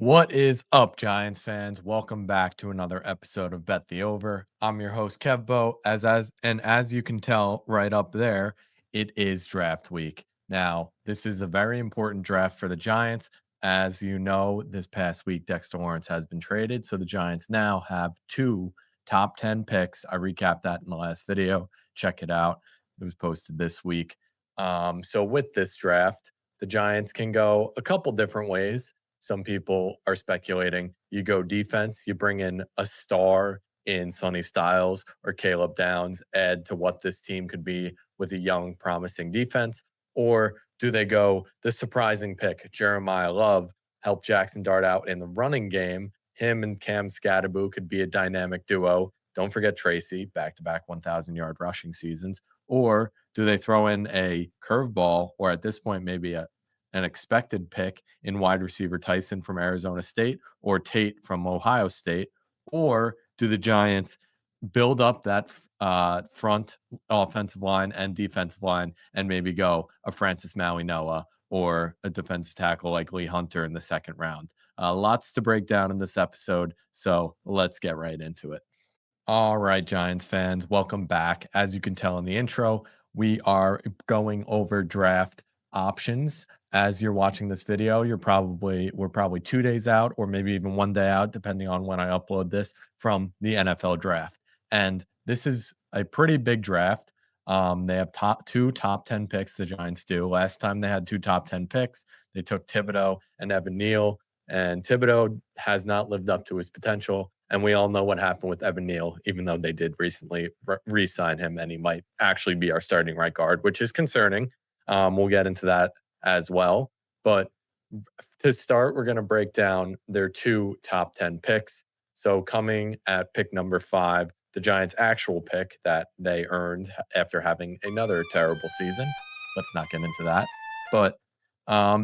What is up, Giants fans? Welcome back to another episode of Bet the Over. I'm your host, Kevbo. As you can tell right up there, it is draft week. Now, this is a very important draft for the Giants. As you know, this past week, Dexter Lawrence has been traded. So the Giants now have two top 10 picks. I recapped that in the last video. Check it out. It was posted this week. So with this draft, the Giants can go a couple different ways. Some people are speculating you go defense, you bring in a star in Sonny Styles or Caleb Downs, add to what this team could be with a young, promising defense. Or do they go the surprising pick, Jeremiah Love, help Jackson Dart out in the running game? Him and Cam Scatterbo could be a dynamic duo. Don't forget Tracy, back to back 1,000-yard rushing seasons. Or do they throw in a curveball, or at this point, maybe an expected pick in wide receiver Tyson from Arizona State or Tate from Ohio State? Or do the Giants build up that front offensive line and defensive line and maybe go a Francis Maui Noah or a defensive tackle like Lee Hunter in the second round? Lots to break down in this episode, so let's get right into it. All right, Giants fans, welcome back. As you can tell in the intro, we are going over draft options. As you're watching this video, we're probably 2 days out or maybe even one day out, depending on when I upload this from the NFL draft. And this is a pretty big draft. They have two top 10 picks, the Giants do. Last time they had two top 10 picks, they took Thibodeaux and Evan Neal, and Thibodeaux has not lived up to his potential. And we all know what happened with Evan Neal, even though they did recently re-sign him, and he might actually be our starting right guard, which is concerning. We'll get into that as well. But to start, we're going to break down their two top 10 picks. So coming at pick number 5, the Giants' actual pick that they earned after having another terrible season. Let's not get into that. But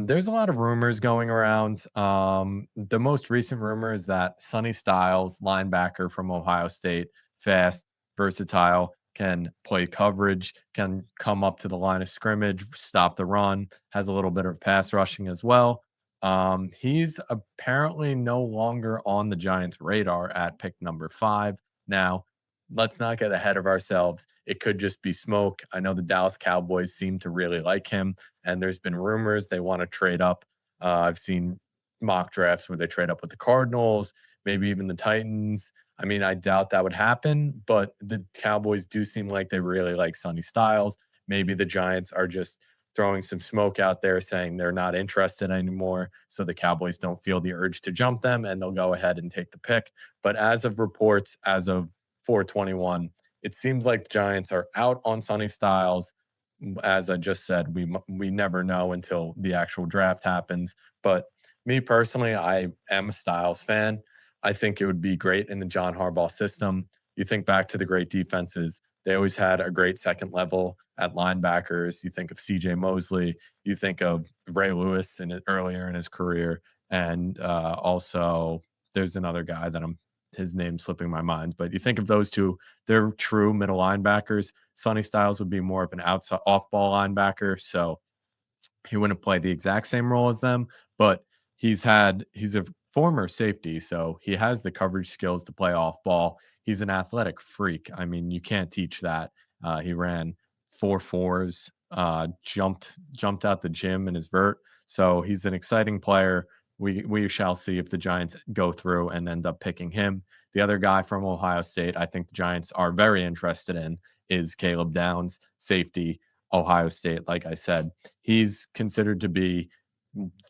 there's a lot of rumors going around. The most recent rumor is that Sonny Styles, linebacker from Ohio State, fast, versatile, can play coverage, can come up to the line of scrimmage, stop the run, has a little bit of pass rushing as well. He's apparently no longer on the Giants' radar at pick number 5. Now, let's not get ahead of ourselves. It could just be smoke. I know the Dallas Cowboys seem to really like him, and there's been rumors they want to trade up. I've seen mock drafts where they trade up with the Cardinals, maybe even the Titans. I mean, I doubt that would happen, but the Cowboys do seem like they really like Sonny Styles. Maybe the Giants are just throwing some smoke out there saying they're not interested anymore. So the Cowboys don't feel the urge to jump them and they'll go ahead and take the pick. But as of reports, as of 421, it seems like the Giants are out on Sonny Styles. As I just said, we never know until the actual draft happens. But me personally, I am a Styles fan. I think it would be great in the John Harbaugh system. You think back to the great defenses, they always had a great second level at linebackers. You think of CJ Mosley, you think of Ray Lewis earlier in his career. And also, there's another guy that his name slipping my mind, but you think of those two, they're true middle linebackers. Sonny Styles would be more of an outside off ball linebacker. So he wouldn't play the exact same role as them, but he's a former safety, so he has the coverage skills to play off ball. He's an athletic freak. I mean, you can't teach that. He ran 4.4s, jumped out the gym in his vert. So he's an exciting player. We shall see if the Giants go through and end up picking him. The other guy from Ohio State, I think the Giants are very interested in, is Caleb Downs, safety, Ohio State. Like I said, he's considered to be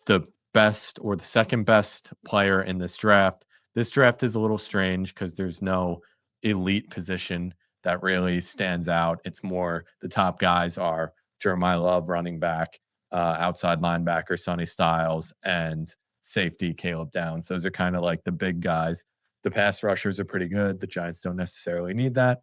the best or the second best player in this draft. This draft is a little strange because there's no elite position that really stands out. It's more the top guys are Jeremiah Love, running back, outside linebacker, Sonny Styles, and safety, Caleb Downs. Those are kind of like the big guys. The pass rushers are pretty good. The Giants don't necessarily need that.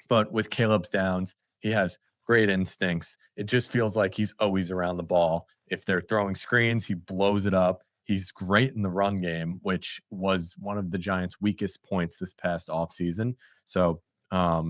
But with Caleb Downs, he has great instincts. It just feels like he's always around the ball. If they're throwing screens, he blows it up. He's great in the run game, which was one of the Giants' weakest points this past offseason. So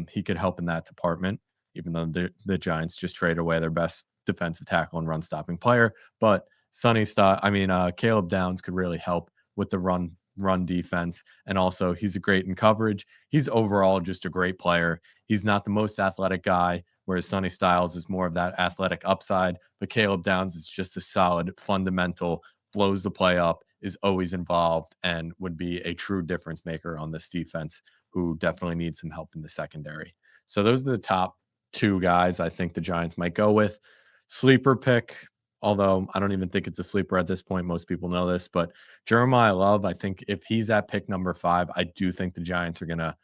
he could help in that department, even though the Giants just trade away their best defensive tackle and run stopping player. But Caleb Downs could really help with the run defense. And also he's a great in coverage. He's overall just a great player. He's not the most athletic guy, whereas Sonny Styles is more of that athletic upside. But Caleb Downs is just a solid fundamental, blows the play up, is always involved, and would be a true difference maker on this defense, who definitely needs some help in the secondary. So those are the top two guys I think the Giants might go with. Sleeper pick, although I don't even think it's a sleeper at this point. Most people know this, but Jeremiah Love, I think if he's at pick number 5, I do think the Giants are going to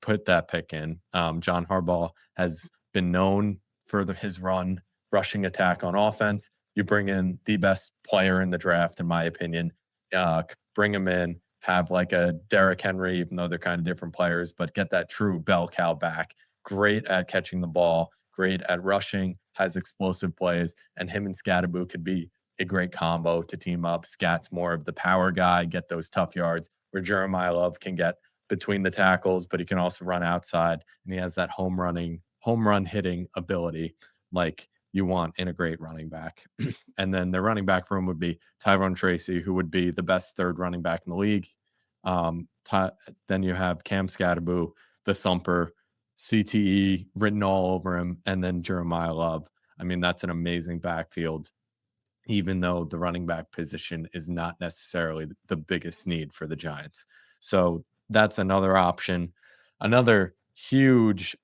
put that pick in. John Harbaugh has been known for his rushing attack on offense. You bring in the best player in the draft, in my opinion. Bring him in, have like a Derrick Henry, even though they're kind of different players, but get that true bell cow back. Great at catching the ball, great at rushing, has explosive plays, and him and Scatterboo could be a great combo to team up. Scat's more of the power guy, get those tough yards, where Jeremiah Love can get between the tackles, but he can also run outside, and he has that home run hitting ability like you want in a great running back. And then the running back room would be Tyrone Tracy, who would be the best third running back in the league. Then you have Cam Scatterboo, the thumper, CTE written all over him, and then Jeremiah Love. I mean, that's an amazing backfield, even though the running back position is not necessarily the biggest need for the Giants. So that's another option. Another huge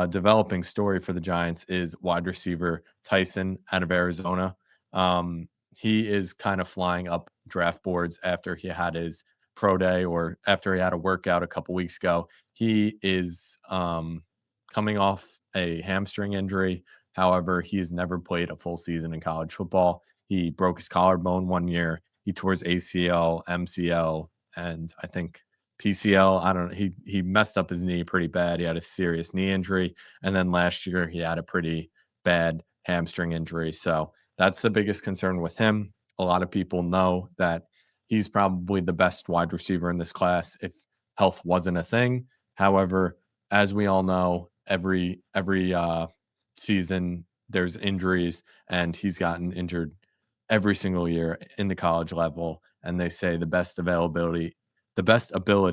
developing story for the Giants is wide receiver Tyson out of Arizona. He is kind of flying up draft boards after he had his pro day, or after he had a workout a couple weeks ago. He is coming off a hamstring injury. However, he has never played a full season in college football. He broke his collarbone one year. He tore his ACL, MCL, and I think PCL. I don't know. He messed up his knee pretty bad. He had a serious knee injury. And then last year he had a pretty bad hamstring injury. So that's the biggest concern with him. A lot of people know that he's probably the best wide receiver in this class if health wasn't a thing. However, as we all know, every season there's injuries, and he's gotten injured every single year in the college level. And they say the best ability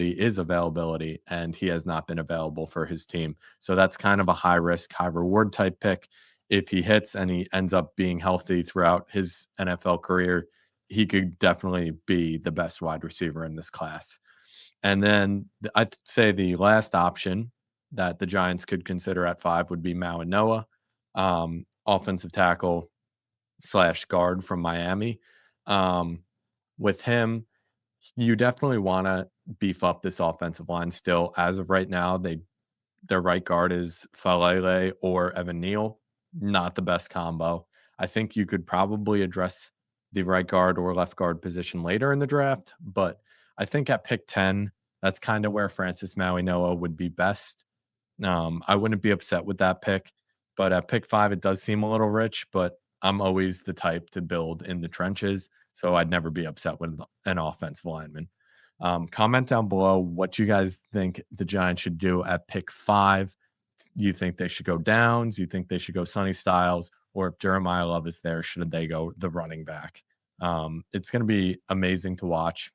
is availability, and he has not been available for his team. So that's kind of a high risk, high reward type pick. If he hits and he ends up being healthy throughout his NFL career, he could definitely be the best wide receiver in this class. And then I'd say the last option that the Giants could consider at 5 would be Maui Noah, offensive tackle / guard from Miami. With him, you definitely want to beef up this offensive line still. As of right now, their right guard is Falele or Evan Neal. Not the best combo. I think you could probably address the right guard or left guard position later in the draft, but I think at pick 10, that's kind of where Francis Maui Noah would be best. I wouldn't be upset with that pick, but at pick 5, it does seem a little rich, but I'm always the type to build in the trenches, so I'd never be upset with an offensive lineman. Comment down below what you guys think the Giants should do at pick 5. You think they should go Downs? You think they should go Sonny Styles? Or if Jeremiah Love is there, should they go the running back? It's going to be amazing to watch.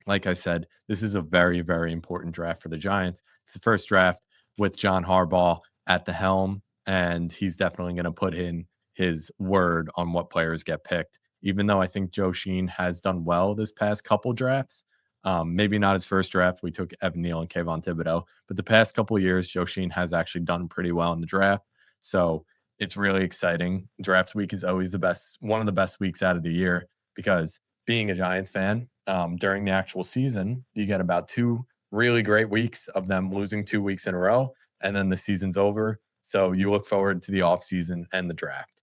Like I said, this is a very, very important draft for the Giants. It's the first draft with John Harbaugh at the helm, and he's definitely going to put in his word on what players get picked. Even though I think Joe Sheen has done well this past couple drafts, maybe not his first draft. We took Evan Neal and Kayvon Thibodeau, but the past couple of years, Joe Sheen has actually done pretty well in the draft. So it's really exciting. Draft week is always one of the best weeks out of the year, because being a Giants fan, during the actual season, you get about 2 really great weeks of them losing 2 weeks in a row, and then the season's over. So you look forward to the offseason and the draft.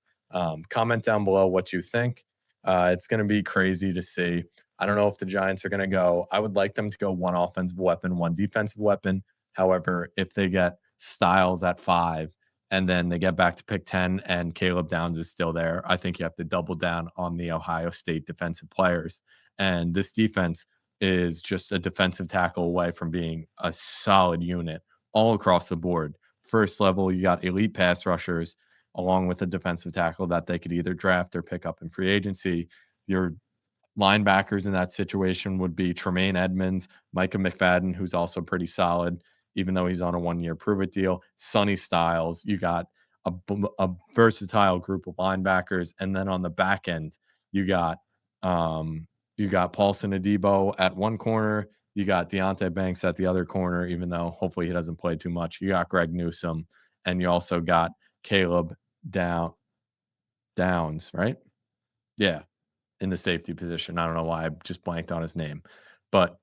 Comment down below what you think. It's going to be crazy to see. I don't know if the Giants are going to go. I would like them to go one offensive weapon, one defensive weapon. However, if they get Styles at 5 and then they get back to pick 10 and Caleb Downs is still there, I think you have to double down on the Ohio State defensive players. And this defense is just a defensive tackle away from being a solid unit all across the board. First level, you got elite pass rushers along with a defensive tackle that they could either draft or pick up in free agency. Your Linebackers in that situation would be Tremaine Edmonds, Micah McFadden, who's also pretty solid, even though he's on a 1-year prove-it deal. Sonny Styles. You got a versatile group of linebackers, and then on the back end, you got Paulson Adebo at one corner. You got Deontay Banks at the other corner, even though hopefully he doesn't play too much. You got Greg Newsome, and you also got Caleb Downs, right? Yeah, in the safety position. I don't know why I just blanked on his name, but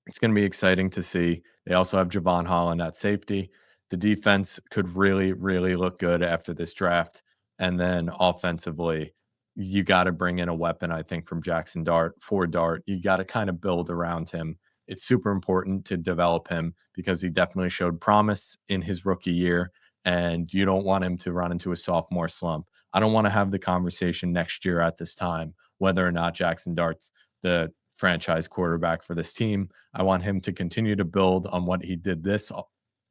it's going to be exciting to see. They also have Javon Holland at safety. The defense could really, really look good after this draft. And then offensively, you got to bring in a weapon, I think, from Jackson Dart for Dart. You got to kind of build around him. It's super important to develop him because he definitely showed promise in his rookie year. And you don't want him to run into a sophomore slump. I don't want to have the conversation next year at this time whether or not Jackson Dart's the franchise quarterback for this team. I want him to continue to build on what he did this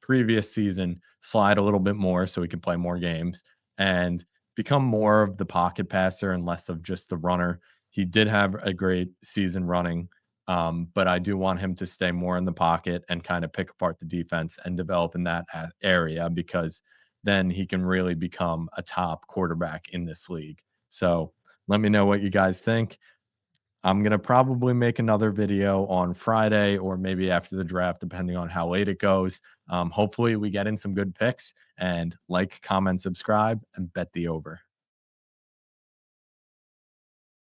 previous season, slide a little bit more so he can play more games and become more of the pocket passer and less of just the runner. He did have a great season running, but I do want him to stay more in the pocket and kind of pick apart the defense and develop in that area because then he can really become a top quarterback in this league. So let me know what you guys think. I'm going to probably make another video on Friday or maybe after the draft, depending on how late it goes. Hopefully, we get in some good picks and like, comment, subscribe, and bet the over.